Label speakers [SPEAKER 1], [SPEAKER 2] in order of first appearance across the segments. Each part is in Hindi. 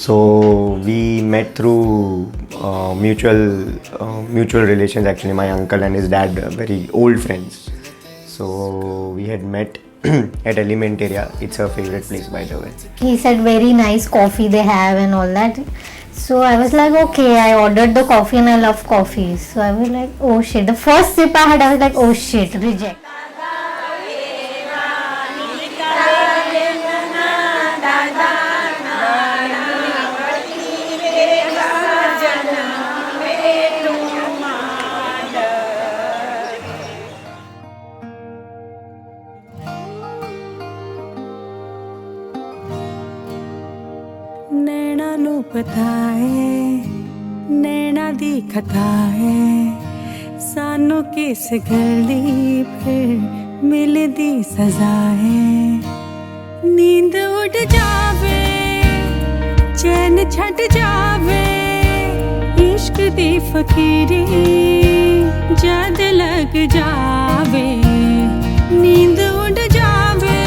[SPEAKER 1] So we met through mutual relations. Actually, my uncle and his dad are very old friends. So we had met at Elementaria. It's her favorite place, by the way.
[SPEAKER 2] He said very nice coffee they have and all that. So I was like, okay, I ordered the coffee and I love coffee. So I was like, oh shit. The first sip I had, I was like, oh shit, reject.
[SPEAKER 3] नैना नू पता है नैना दी कथा है सानू किस गली फिर मिलदी सजा है नींद उड़ जावे चैन छट जावे इश्क दी फकीरी जद लग जावे नींद उड़ जावे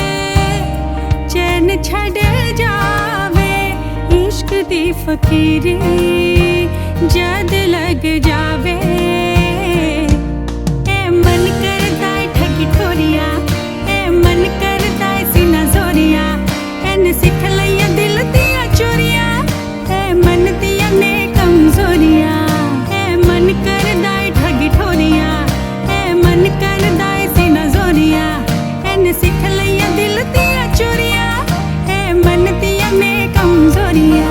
[SPEAKER 3] चैन छट जावे इश्क दी फकीरी जद लग जावे ए मन करता है ठगी ठोरिया ए मन करता है सीना जोरिया एन सिख लिया दिल दिया चोरिया ए मन दिया ने कमजोरिया ए मन करता है ठगी ठोरिया ए मन करता है सीना जोरिया एन सिख लिया दिल दिया चोरिया ए मन दिया ने कमजोरिया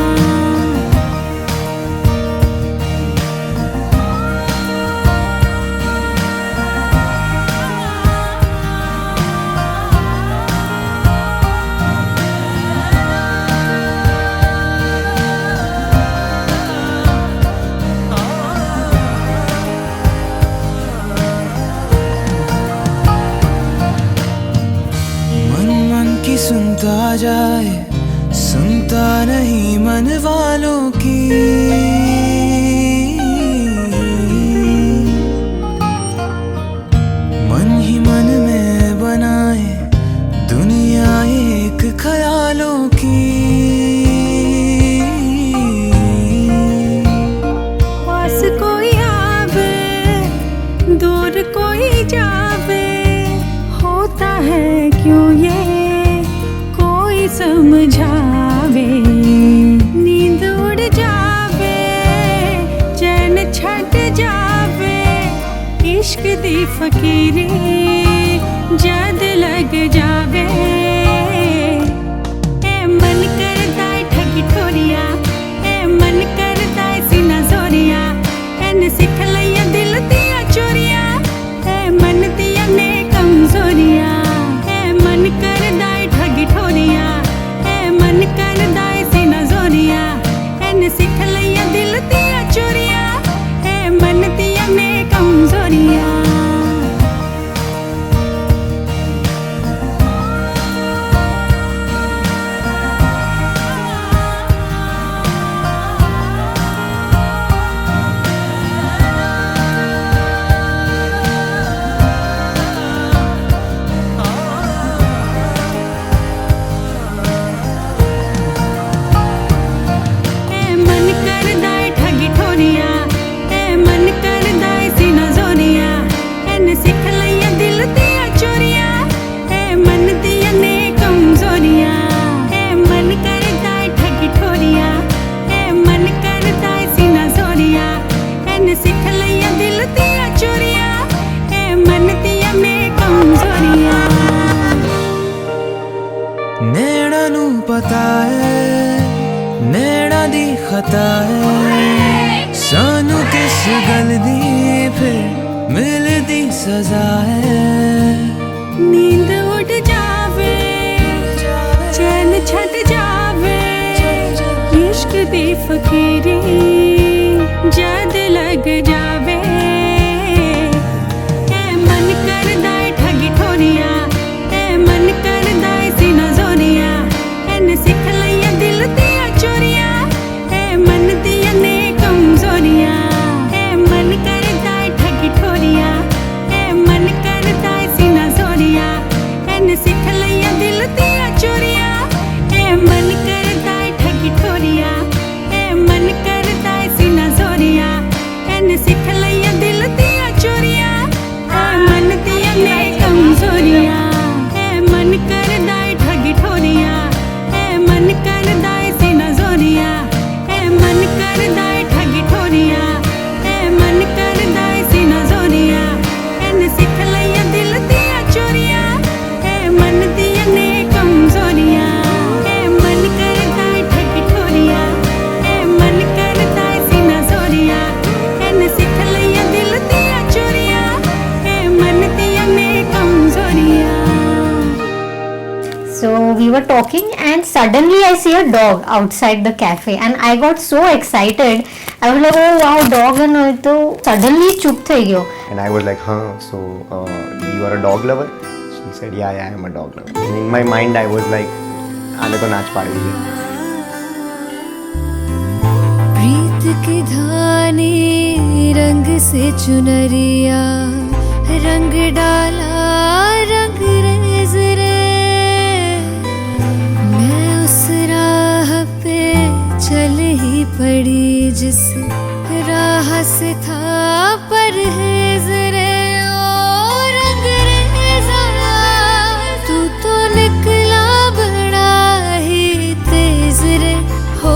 [SPEAKER 4] सुनता जाए सुनता नहीं मन वालों की मन ही मन में बनाए दुनिया एक ख्यालों की
[SPEAKER 3] पास कोई आवे दूर कोई जावे होता है क्यों ये समझावे नींद उड़ जावे चैन छट जावे इश्क दी फकीरी जद लग जावे ए मन करता है ठगी ठोरिया ए मन करता है सीना जोरिया एन सिख लिया दिल दिया चोरिया ए मन दिया ने कमजोरिया ए मन करता है ठगी ठोरिया मन करदा है सीना जोरिया एन सिख लिया दिल दिया चोरिया ए मन दिया ने कमजोरिया
[SPEAKER 4] नैना नू पता है नैना दी खता है सानू किस गल दी फिर मिलदी सजा है
[SPEAKER 3] नींद उड़ जावे चैन छट जावे इश्क दी फकीरी जद लग जावे ए मन करदा है ठगी ठोरिया ए मन करदा है सीना जोरिया एन सिख लिया दिल दिया चोरिया ए मन दिया ने कमजोरिया ए मन करदा है ठगी ठोरिया ए मन करदा है सीना जोरिया एन सिख लिया दिल दिया चोरिया ए मन करदा है ठगी ठोरिया
[SPEAKER 2] walking and suddenly I see a dog outside the cafe and I got so excited. I was like, oh wow, dog and all. तो suddenly चुप थे गयो.
[SPEAKER 1] And I was like, huh, so you are a dog lover? She said, yeah, I am a dog lover. And in my mind, I was like, आने को नाच पाड़ी है.
[SPEAKER 5] प्रीत की धानी रंग से चुनरिया रंग डाला रंग रेज रे मैं उस राह पे चल ही पड़ी जिस राह से था परहेज रे ओ रंग रेजा तू तो निकला बड़ा ही तेज रे हो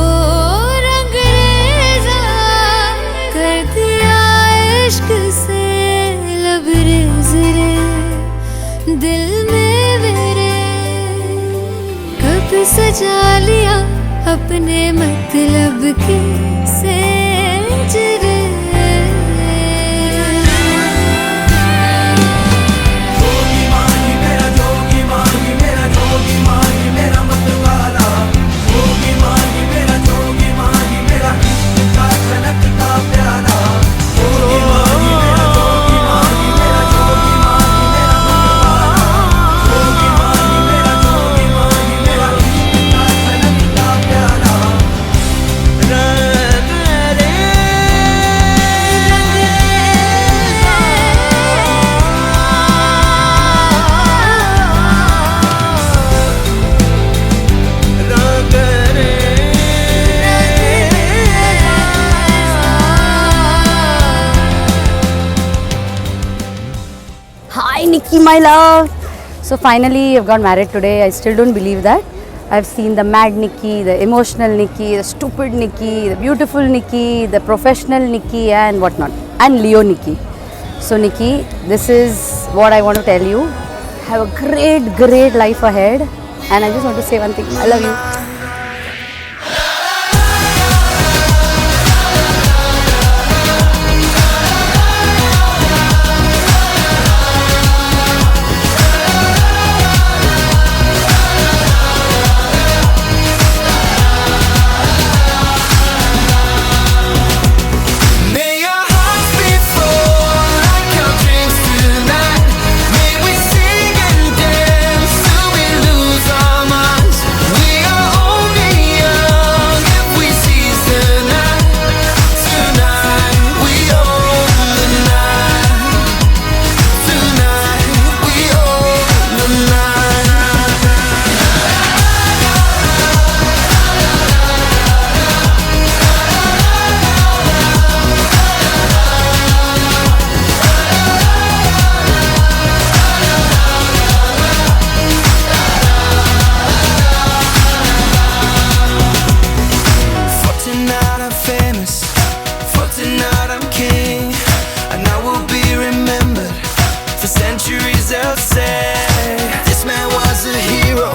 [SPEAKER 5] रंग रेजा कर दिया इश्क से लबरेज रे दिल में मेरे कब सजा लिया अपने मतलब की सेज रे
[SPEAKER 6] Hi Nikki, my love. So finally I've got married today. I still don't believe that. I've seen the mad Nikki, the emotional Nikki, the stupid Nikki, the beautiful Nikki, the professional Nikki and whatnot. And Leo Nikki. So Nikki, this is what I want to tell you. Have a great, great life ahead. And I just want to say one thing. I love you.
[SPEAKER 4] May your hearts beat full like our dreams tonight. May we sing and dance till we lose our minds. We are only young if we seize the night. Tonight we own the night. Tonight we own the night. For tonight I'm famous, for tonight I'm king, and I will be remembered for centuries. They'll say this man was a hero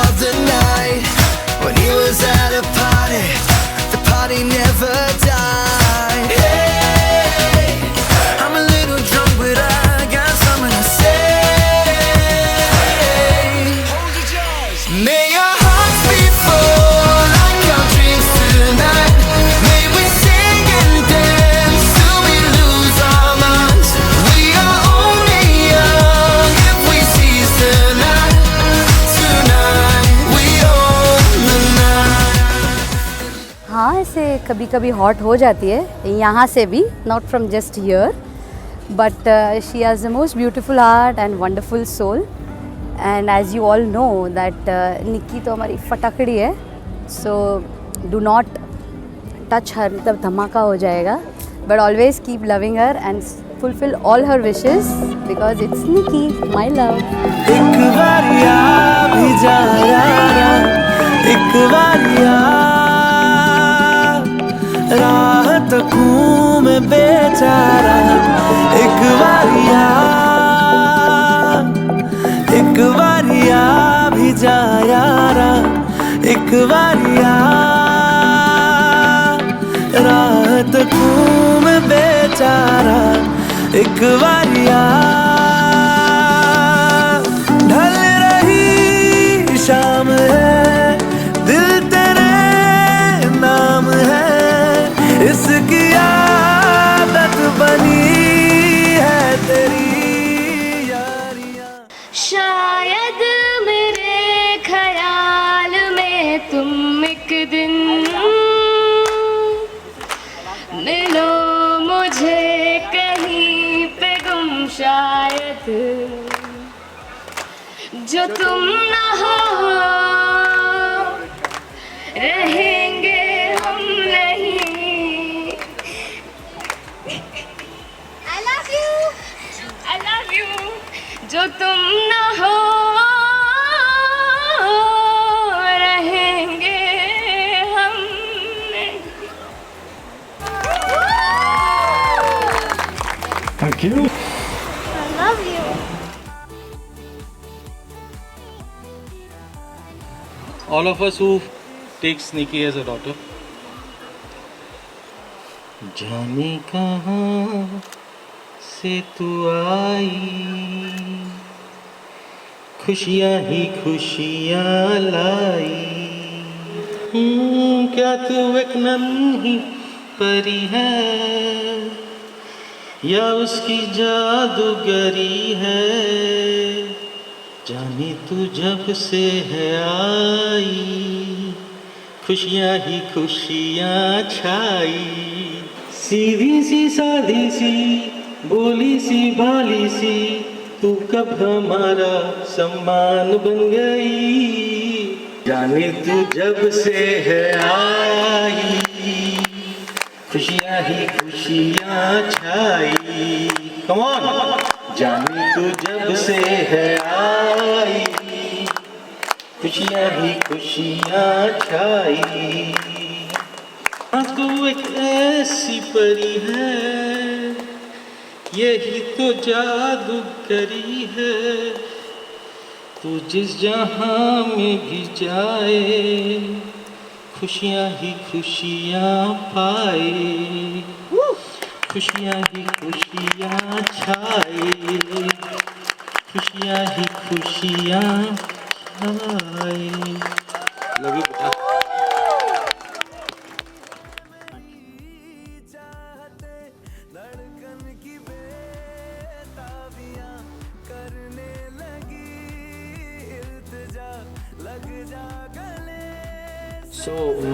[SPEAKER 4] of the night. When he was at a party, the party never died. Hey, I'm a little drunk, but I got something to say. May your hearts beat full like our dreams tonight. May we sing and dance till we lose our minds. We are only young if we seize the night. Tonight we own the night.
[SPEAKER 6] हाँ ऐसे कभी कभी हॉट हो जाती है यहाँ से भी not from just here but she has the most beautiful heart and wonderful soul and as you all know that Nikki तो हमारी फटाकड़ी है so do not touch her तब धमाका हो जाएगा but always keep loving her and fulfil all her wishes because it's Nikki my love
[SPEAKER 4] एक बारिया भी जा यारा, एक बारिया राह तकूं मैं बेचारा। एक बारिया भी जा यारा, एक बारिया राह तकूं मैं बेचारा। एक बारिया ढल रही शाम है, दिल तेरे नाम है, इसकी आदत बनी है तेरी यारियां।
[SPEAKER 5] शायद मेरे ख्याल में तुम एक दिन मिलो मुझे कहीं पे गुम, शायद जो तुम ना हो रहेंगे हम नहीं। I love you, I love you, जो तुम ना हो रहेंगे हम नहीं।
[SPEAKER 1] Thank you.
[SPEAKER 5] I love you.
[SPEAKER 7] All of us who takes Nikki as a daughter. जाने कहाँ से तू आई, खुशियाँ ही खुशियाँ लाई। क्या तू एक नन्ही परी है या उसकी जादूगरी है, जाने तू जब से है आई, खुशियाँ ही खुशियाँ छाई। सीधी सी सादी सी बोली सी भाली सी, तू कब हमारा सम्मान बन गई, जाने तू जब से है आई, खुशियाँ ही खुशियाँ छाई। कम ऑन, जाने तू जब से है आई, खुशियाँ ही खुशियाँ छाई। आज तो एक ऐसी परी है, यही तो जादू करी है, तू जिस जहां में भी जाए, खुशियाँ ही खुशियाँ पाए, खुशियाँ ही खुशियाँ छाए, खुशियाँ ही खुशियाँ छाए। लव यू बेटा।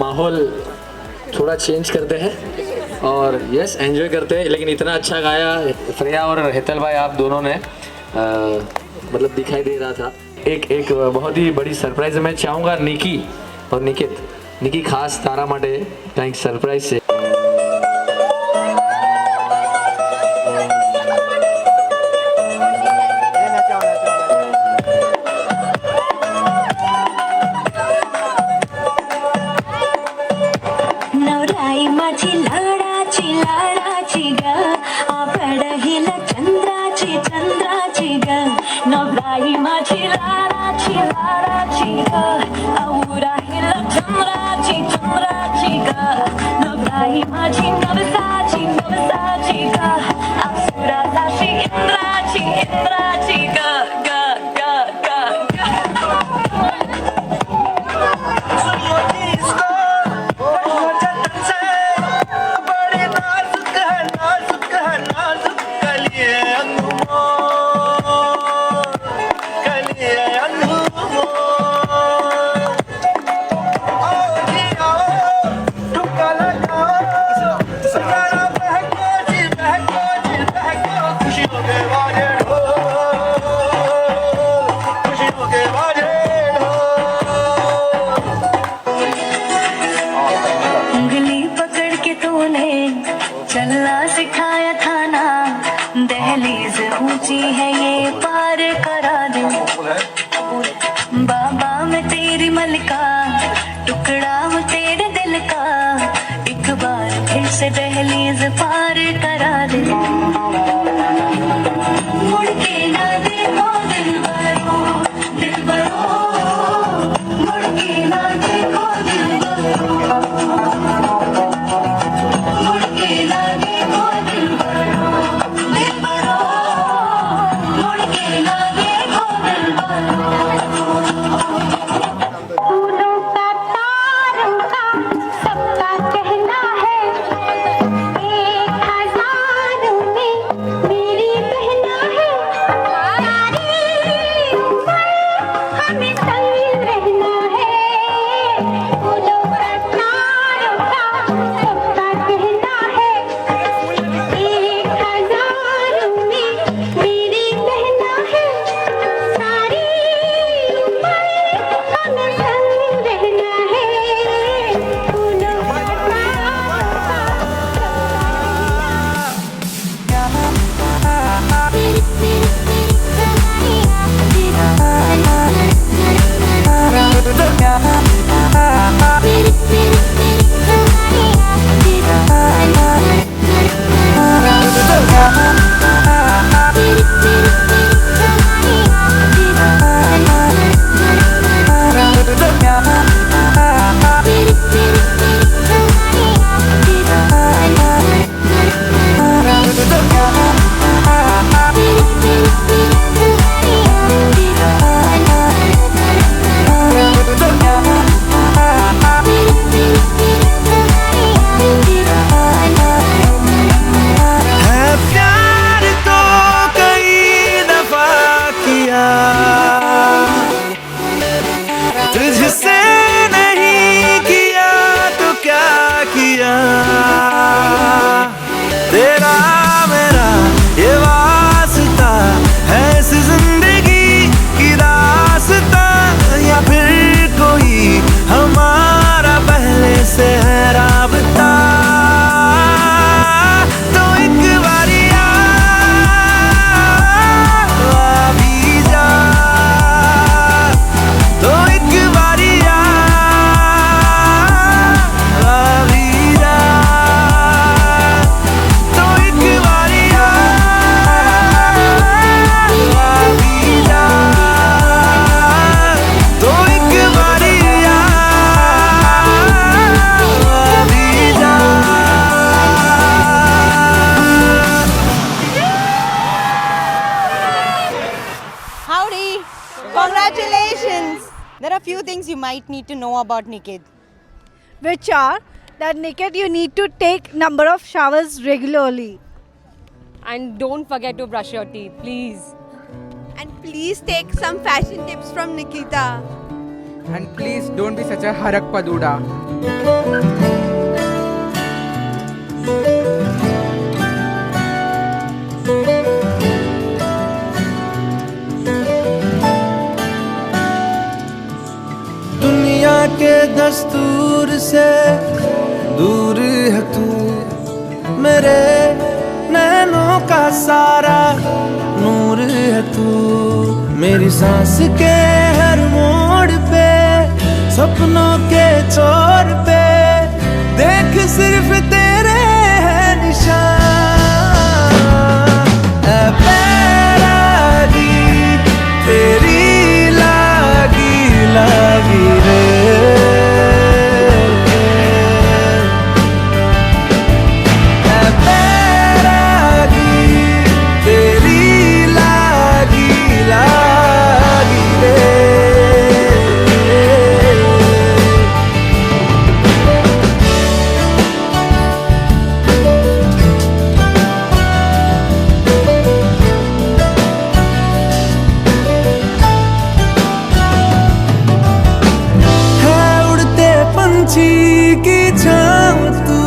[SPEAKER 8] माहौल थोड़ा चेंज करते हैं और यस एंजॉय करते हैं, लेकिन इतना अच्छा गाया श्रेया और हेतल भाई आप दोनों ने, मतलब दिखाई दे रहा था। एक बहुत ही बड़ी सरप्राइज मैं चाहूँगा निकी और निकित, निकी खास तारा माटे કંઈક સરપ્રાઈઝ છે।
[SPEAKER 3] नवराई माझी लाडाची लाडाची ग, आपण हिला चंद्राची चंद्राची ग, नवराई माझी लाडाची लाडाची ग, औरा हिला चंद्राची चंद्राची ग, नवराई माझी नवसाची नवसाची ग, असुरा दाशी इंद्राची इंद्राची ग ग ग ग उंगली पकड़ के तूने चलना सिखाया था ना, दहलीज ऊंची है ये पार करा दे, बाबा मैं तेरी मलका, टुकड़ा हूँ तेरे दिल का, एक बार फिर से दहलीज पार करा दे, मुड़ के ना देखो दिल भरो दिल भरो, मुड़ के ना देखो दिल भरो, मुड़ के ना देखो दिल भरो दिल भरो, मुड़ के ना देखो दिल भरो। संग रहना है फूलों
[SPEAKER 4] है प्यार तो कई दफा किया, तुझसे नहीं किया तो क्या किया। तेरा मेरा ये वास्ता है इस जिंदगी की दास्ता, या फिर कोई हमारा पहले से है राबता। तो एक बारी आ भी जा, तो एक बारी आ भी जा, तो एक बारी आ भी जा, तो एक बारी आ भी जा।
[SPEAKER 9] Howdy! Congratulations! There are few things you might need to know about Nikit.
[SPEAKER 10] Which are that naked you need to take number of showers regularly.
[SPEAKER 9] And don't forget to brush your teeth, please.
[SPEAKER 10] And please take some fashion tips from Nikita.
[SPEAKER 11] And please don't be such a harak paduda.
[SPEAKER 4] दुनिया के दस्तूर से दूर है तू, मेरे नैनों का सारा नूर है तू। मेरी सांस के हर मोड़ पे, सपनों के छोर पे, देख सिर्फ तेरे हैं निशान। ऐ बैरागी तेरी लागी लागी रे, ऐ बैरागी तेरी लागी लागी रे। पंछी की छाँव तू,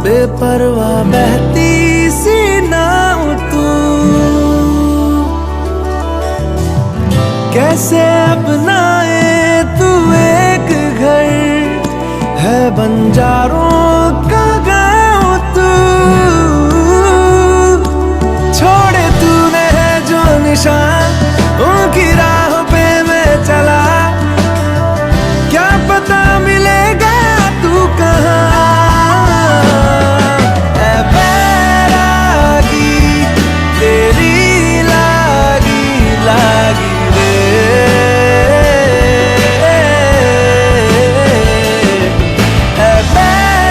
[SPEAKER 4] बेपरवाह बहती सी नाव तू। कैसे अपनाए तू एक घर, है बंजारों का गाँव तू। छोड़े तूने जो निशान, उनकी राह पे मैं चला, क्या पता मिलेगा तू कहाँ। ऐ बैरागी तेरी लागी लागी रे, ऐ बैरागी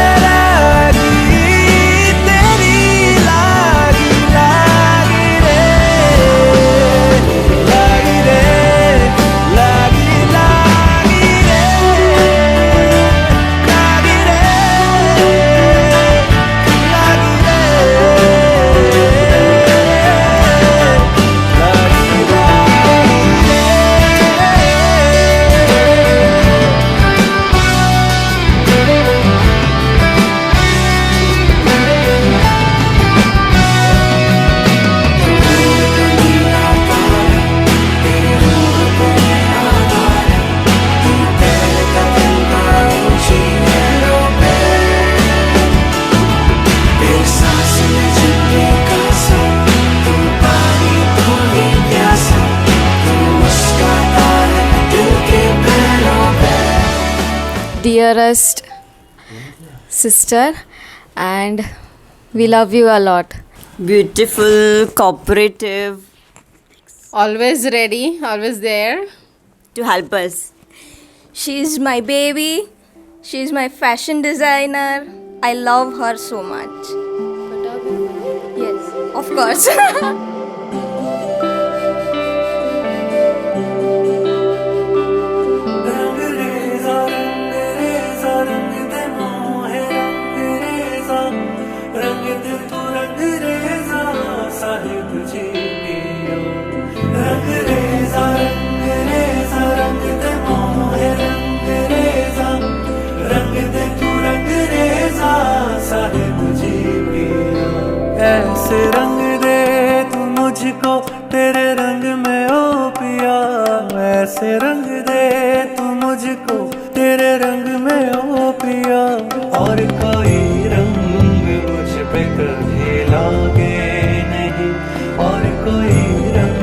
[SPEAKER 5] dearest sister, and we love you a lot.
[SPEAKER 12] Beautiful, cooperative,
[SPEAKER 5] Always ready, always there.
[SPEAKER 12] to help us. She's my baby. She's my fashion designer. I love her so much. Yes, of course.
[SPEAKER 4] ऐसे रंग दे तू मुझको तेरे रंग में ओ पिया, ऐसे रंग दे तू मुझको तेरे रंग में ओ पिया, और कोई रंग मुझ पे कभी लागे नहीं, और कोई रंग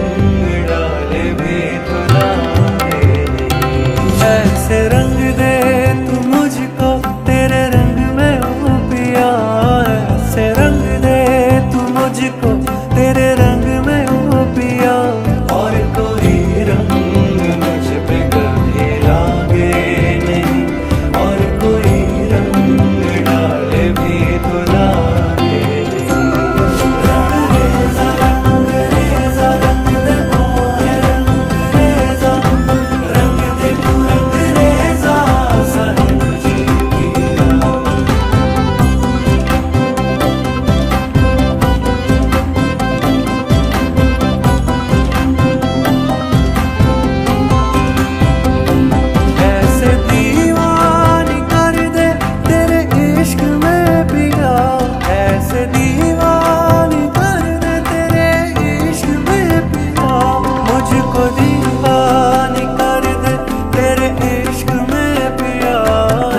[SPEAKER 4] डाले भी तो लागे नहीं। ऐसे रंग दे तू मुझको तेरे रंग में ओ पिया, ऐसे रंग दे तू मुझको तेरे रंग में ओ पिया, और कोई रंग मुझ पे कभी लागे नहीं, और कोई रंग डाले भी तो लागे नहीं। रंग रेजा रंग दे मोहे रंग रेजा, रंग दे तू रंग रेजा, साहिब जी पिया। ऐसे दीवानी कर दे तेरे इश्क में पिया, ऐसे दीवानी कर दे तेरे इश्क में पिया, मुझको दीवानी कर दे तेरे इश्क में पिया,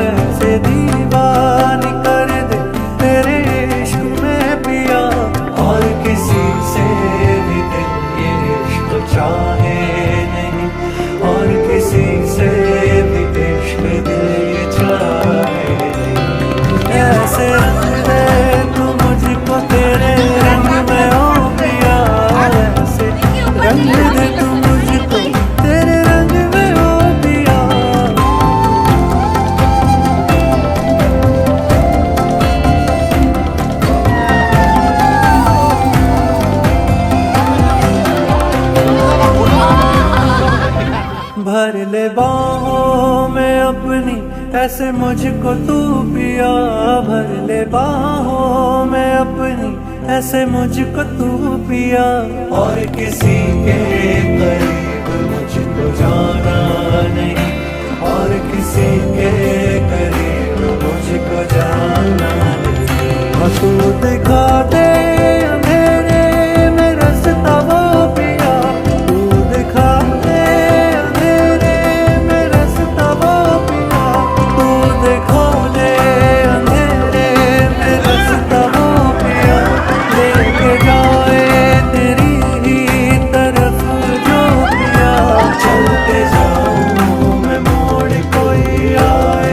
[SPEAKER 4] ऐसे दीवानी कर दे तेरे इश्क में पिया, और किसी से भी दिल ये इश्क चाहे नहीं, और किसी से भी इश्क दिल ये चाहे नहीं। ऐसे रंग दे तू मुझको तेरे रंग में ओ पिया, ऐसे रंग दे तू मुझको तेरे रंग में ओ पिया। भर ले बाहों में अपनी ऐसे मुझको तू पिया, भर ले बाहों में अपनी ऐसे मुझको तू पिया, और किसी के करीब मुझको जाना नहीं, और किसी के करीब मुझको जाना नहीं। और तू दिखा दे अंधेरे में रास्ता वो पिया, तू दिखा दे अंधेरे में रास्ता वो पिया, तू दिखा दे अंधेरे में रास्ता वो पिया, लेके जाए तेरी ही तरफ जो पिया, चलते जाऊं मैं मोड़ कोई आए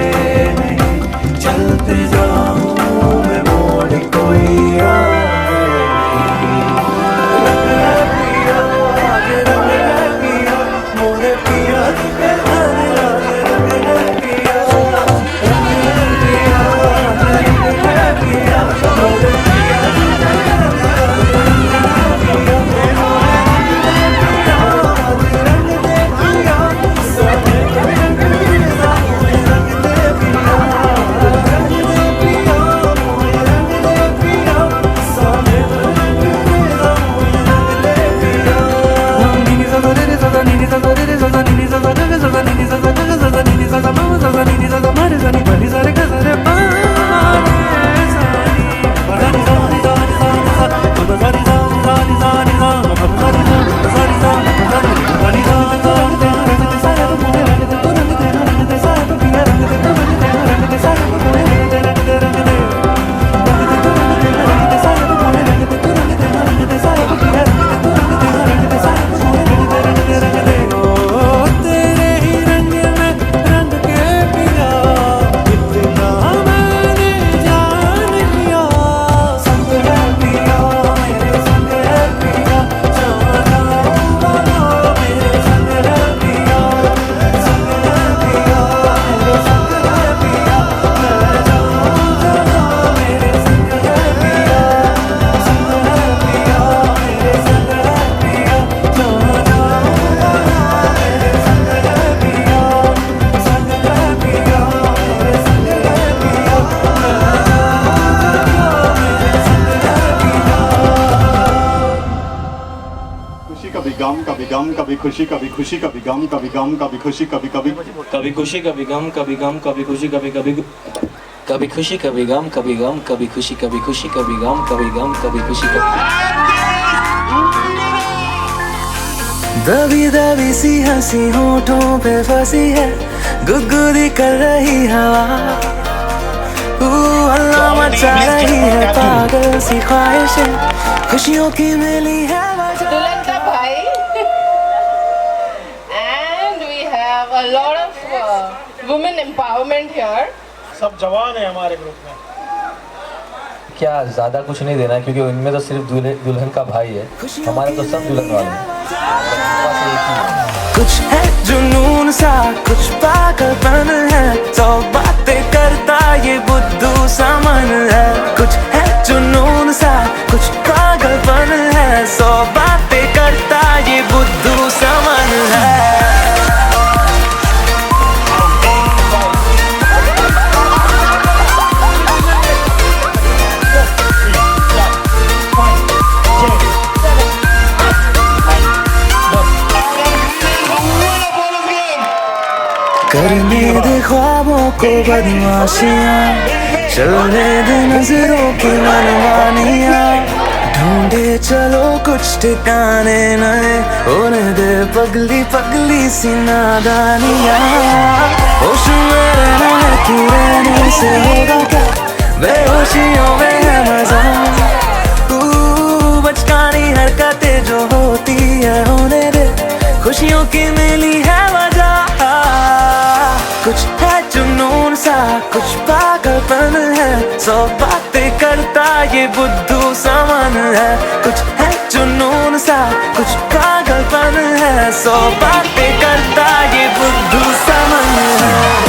[SPEAKER 13] कभी खुशी कभी खुशी कभी गम कभी गम कभी खुशी कभी कभी
[SPEAKER 8] कभी खुशी कभी गम कभी गम कभी खुशी कभी कभी कभी खुशी कभी गम कभी गम कभी खुशी कभी गम कभी गम कभी खुशी
[SPEAKER 4] दबी दबी सी हंसी होठों पे फंसी है, गुदगुदी कर रही हवा, अल्लाह मचा रही है पागल सी ख्वाहिशें, खुशियों की मिली है
[SPEAKER 14] दुल्हन का भाई and we have a lot of women empowerment here.
[SPEAKER 7] सब जवान है हमारे ग्रुप में।
[SPEAKER 8] क्या ज़्यादा कुछ नहीं देना क्योंकि उनमें तो सिर्फ दुल्हन का भाई है, हमारे तो सब दुल्हन वाले हैं।
[SPEAKER 4] कुछ है जुनून सा कुछ पागलपन है, सौ बातें करता ये बुद्धू सा मन है, कुछ है जुनून सा कुछ पागलपन है, सौ बातें करता ये बुद्धू सा मन है। करने दे ख्वाबों को बदमाशियाँ, चलने दे नजरों की मनमानियाँ, ढूंढे चलो कुछ ठिकाने नए, होने दे पगली पगली सी नादानियाँ, होश में रहना है कि रहने से होगा क्या, बेहोशियों में है मजा, बचकानी हरकतें जो होती है होने दे, खुशियों की मिली है वजह, कुछ है जुनून सा कुछ पागलपन है, सौ बातें करता ये बुद्धू सा मन है, कुछ है जुनून सा कुछ पागलपन है, सौ बातें करता ये बुद्धू सा मन है।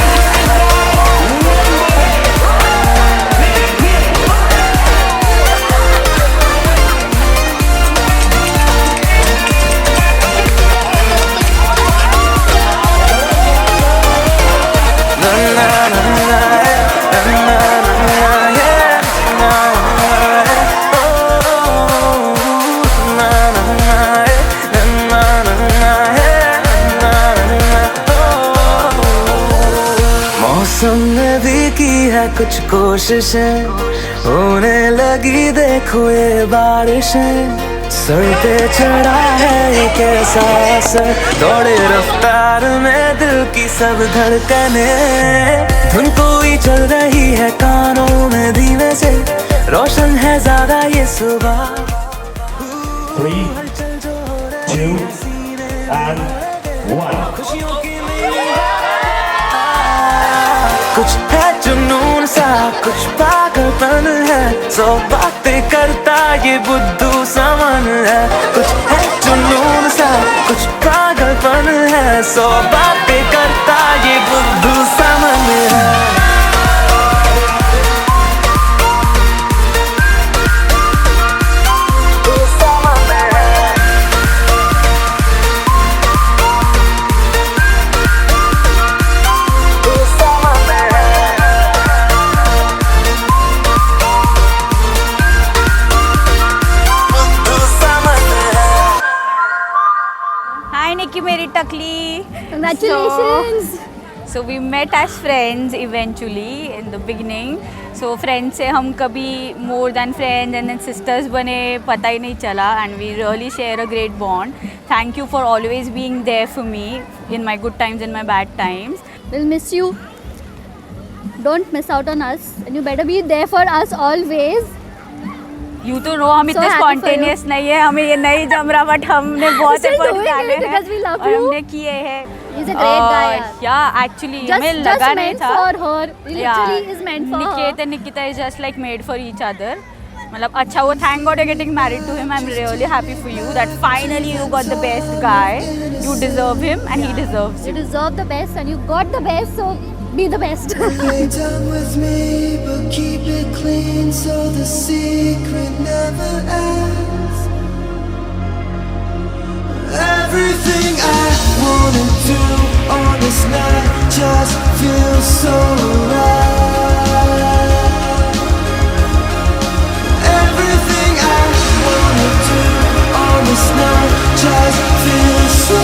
[SPEAKER 4] मौसम ने भी की है कुछ कोशिशें, होने लगी देखो ये बारिशें, सर पे चढ़ा है एक ऐसा असर, दौड़े रफ्तार में दिल की सब धड़कने, धुन कोई चल रही है कानों में धीमे से, रोशन है ज्यादा ये सुबह।
[SPEAKER 15] 3, 2 and 1
[SPEAKER 4] कुछ है जुनून सा कुछ पागलपन है, सौ बातें करता ये बुद्धू सा मन है, कुछ है जुनून सा कुछ पागलपन है, सौ बातें करता ये बुद्धू सा मन है।
[SPEAKER 16] Hi Nikki, मेरी टकली.
[SPEAKER 17] Congratulations.
[SPEAKER 16] So we met as friends eventually in the beginning. So friends से हम कभी more than friends and then sisters बने पता ही नहीं चला, and we really share a great bond. Thank you for always being there for me in my good times and my bad times.
[SPEAKER 17] We'll miss you. Don't miss out on us, and you better be there for us always.
[SPEAKER 16] You तो नो हम इतने spontaneous नहीं है, हमें ये नहीं जम रहा, बट हमने बहुत efforts डाले हैं और हमने किए हैं.
[SPEAKER 17] He's a great guy.
[SPEAKER 16] Yeah, actually हमें लगा नहीं था.
[SPEAKER 17] Just meant for her. Literally is meant for her.
[SPEAKER 16] Niket and Nikita is just like made for each other. मतलब अच्छा वो thank God you're getting married to him. I'm really happy for you that finally you got the best guy. You deserve him and he deserves you.
[SPEAKER 17] You deserve the best and you got the best, so be the best.
[SPEAKER 4] Lay down with me, but keep it clean so the secret never ends. Everything I wanna do on this night just feels so right. Everything I wanna do on this night just feels so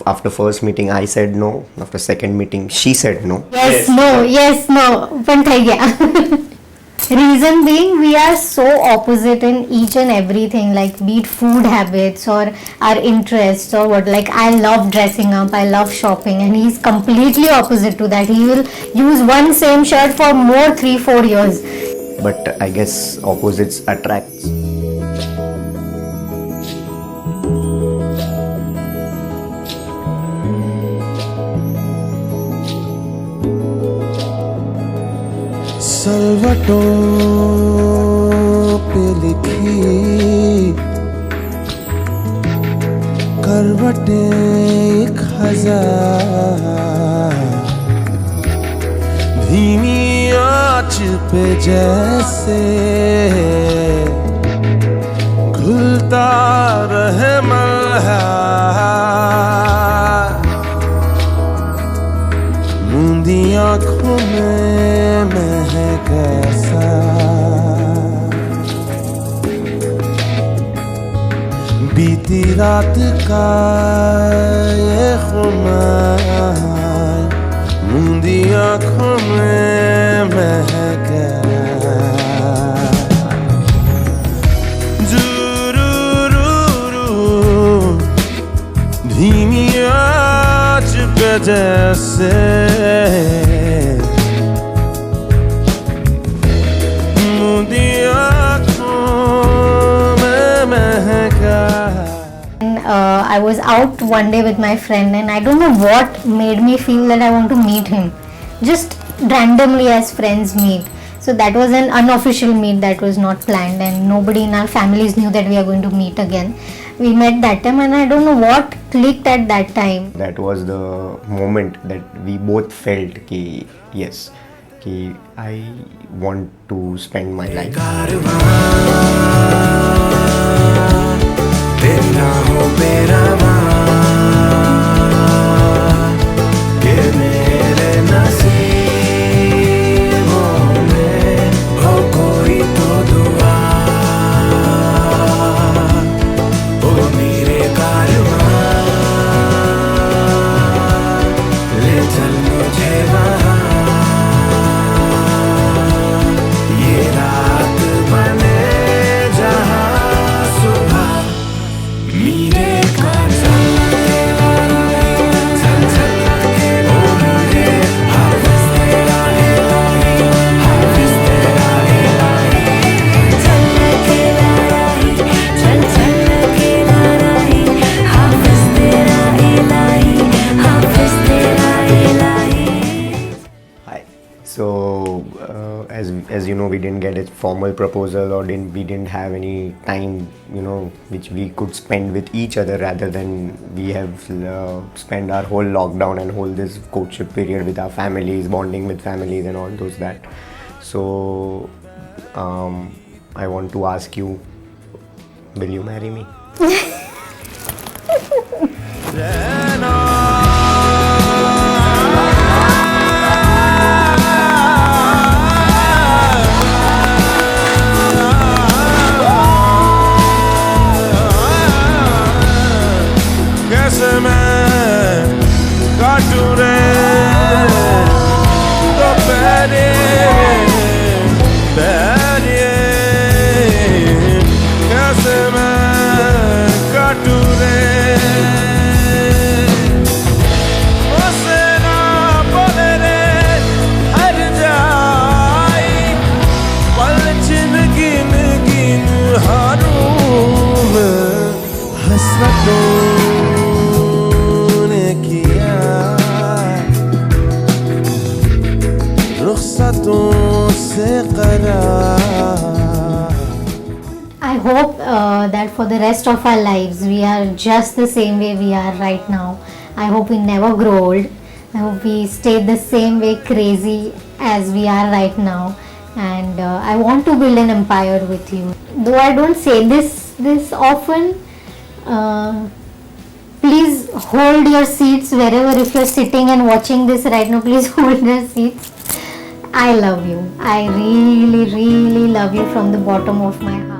[SPEAKER 1] after first meeting I said no, after second meeting she said no.
[SPEAKER 2] Yes, no, पण થઈ ગયા. Reason being, we are so opposite in each and everything, like be it food habits or our interests or what. Like I love dressing up, I love shopping, and he's completely opposite to that. He will use one same shirt for more 3-4 years.
[SPEAKER 1] But I guess opposites attracts.
[SPEAKER 18] सलवटों पे लिखी करवटें एक हजार, धीमी आँच पे जैसे घुलता रहे मल्हार, मूंदी आँखों में महक ऐसा, बीती रात का ये खुमार, मूंदी आँखों में महक जुरूरू, धीमी आँच पे जैसे
[SPEAKER 2] I was out one day with my friend, and I don't know what made me feel that I want to meet him. Just randomly as friends meet. So that was an unofficial meet that was not planned, and nobody in our families knew that we are going to meet again. We met that time, and I don't know what clicked at that time.
[SPEAKER 1] That was the moment that we both felt कि yes, कि I want to spend my life.
[SPEAKER 4] तेरा हो मेरा ये मेरे नसीबों में हो कोई तो दुआ, ओ मेरे कारवां ले चल मुझे वहाँ, ये रात बने जहाँ सुबह मेरे
[SPEAKER 1] So as you know, we didn't get a formal proposal, or we didn't have any time, you know, which we could spend with each other, rather than we have spent our whole lockdown and whole this courtship period with our families, bonding with families and all those that. So I want to ask you, will you marry me?
[SPEAKER 2] I hope that for the rest of our lives we are just the same way we are right now. I hope we never grow old. I hope we stay the same way crazy as we are right now. And I want to build an empire with you. Though I don't say this often, please hold your seats wherever. If you're sitting and watching this right now, please hold your seats. I love you. I really, really love you from the bottom of my heart.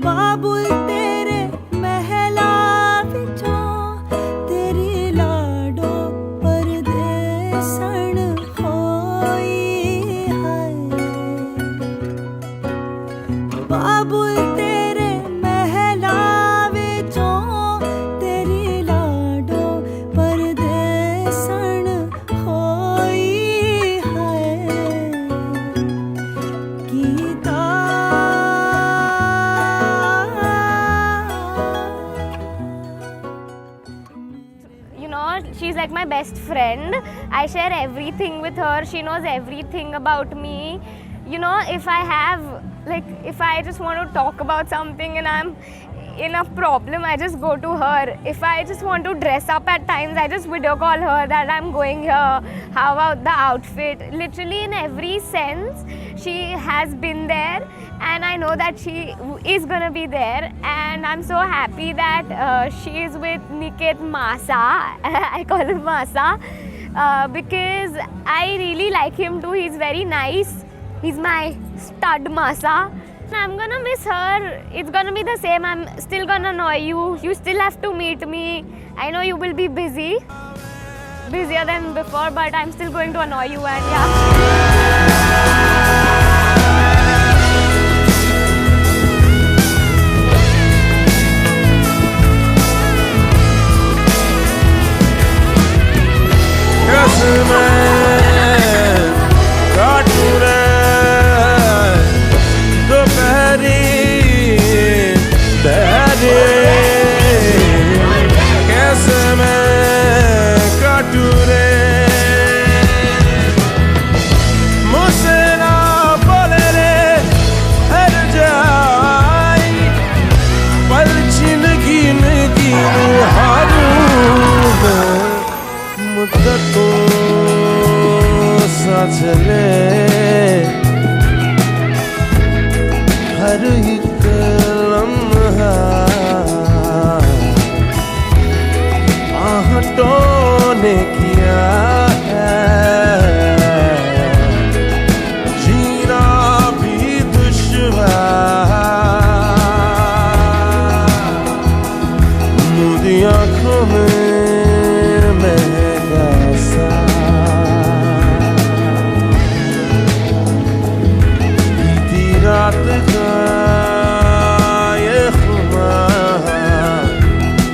[SPEAKER 3] बाबुल तेरे महला विचों तेरी लाडो परदेसण होई है बाबुल तेरे महला विचों तेरी लाडो परदेसण होई है Gita
[SPEAKER 5] She's like my best friend. I share everything with her. She knows everything about me. You know, if I just want to talk about something and I'm in a problem, I just go to her. If I just want to dress up at times, I just video call her that I'm going here. How about the outfit? Literally in every sense, she has been there, and I know that she is gonna be there. And I'm so happy that she is with Niket Masa. I call him Masa because I really like him too. He's very nice. He's my stud Masa. I'm gonna miss her. It's gonna be the same. I'm still gonna annoy you. You still have to meet me. I know you will be busy. Busier than before, but I'm still going to annoy you, and
[SPEAKER 18] चले हर एक लम्हा आहटों ने किया है जीना भी दुश्वार मुझे आँखों में महंगा सा रात का ये खुमार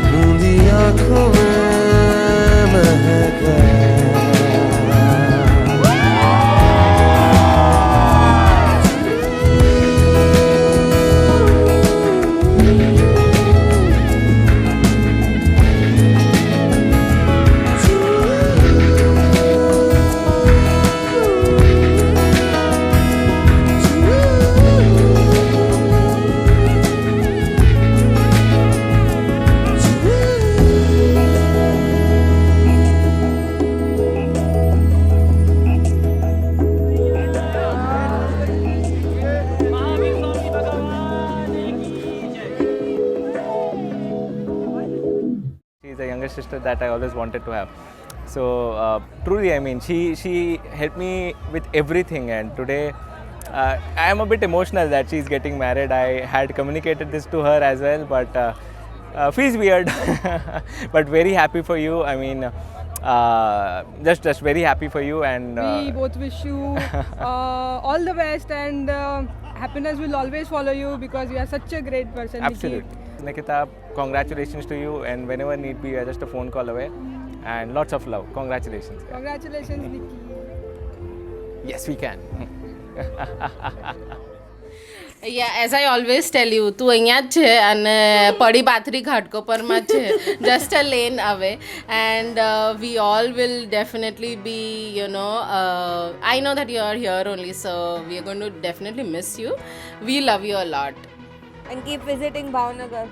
[SPEAKER 18] मूंदी आँखों में महका
[SPEAKER 19] sister that I always wanted to have. So truly, I mean, she helped me with everything, and today I am a bit emotional that she's getting married. I had communicated this to her as well, but feels weird. But very happy for you. I mean, just very happy for you, and
[SPEAKER 20] we both wish you all the best, and happiness will always follow you because you are such a great person.
[SPEAKER 19] Absolutely. Nikita, congratulations to you, and whenever need be, just a phone call away, and lots of love. Congratulations.
[SPEAKER 20] Congratulations, Nikki.
[SPEAKER 19] Yes, we can.
[SPEAKER 14] Yeah, as I always tell you, tu અહીંયા જ છે અને પડી પાથરી ઘાટકોપરમાં જ છે, just a lane away, and we all will definitely be, you know, I know that you are here only, so we are going to definitely miss you. We love you a lot.
[SPEAKER 21] And keep visiting Bhavnagar.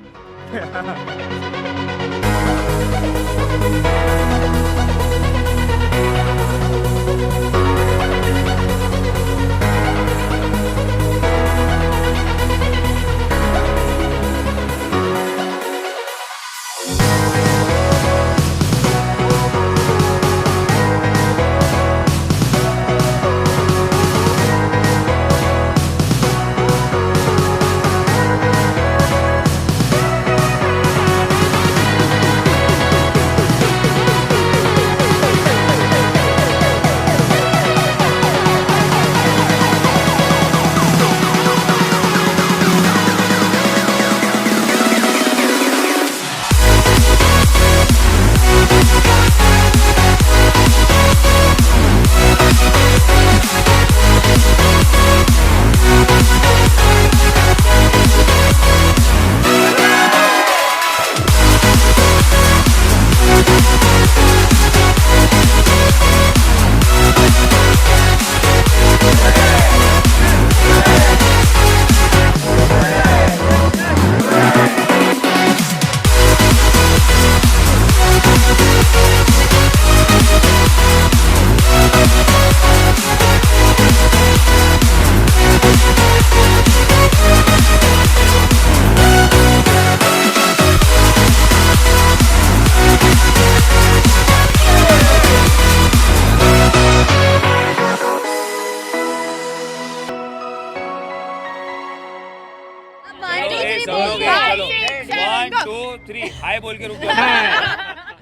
[SPEAKER 15] 3 हाय बोल के रुक जाओ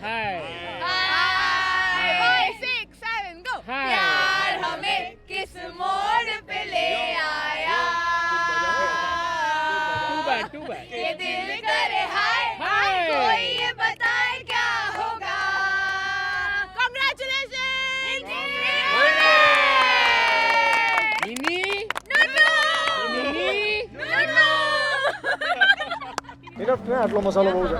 [SPEAKER 14] हाय
[SPEAKER 3] 5, 6, 7, go. यार हमें किस मोड़ पे ले आया
[SPEAKER 14] टू बैक
[SPEAKER 3] ये दिल करे हाय हाय कोई ये बताए क्या होगा. Congratulations.
[SPEAKER 14] Mini
[SPEAKER 3] No.
[SPEAKER 6] આટલો મસાલો બહુ છે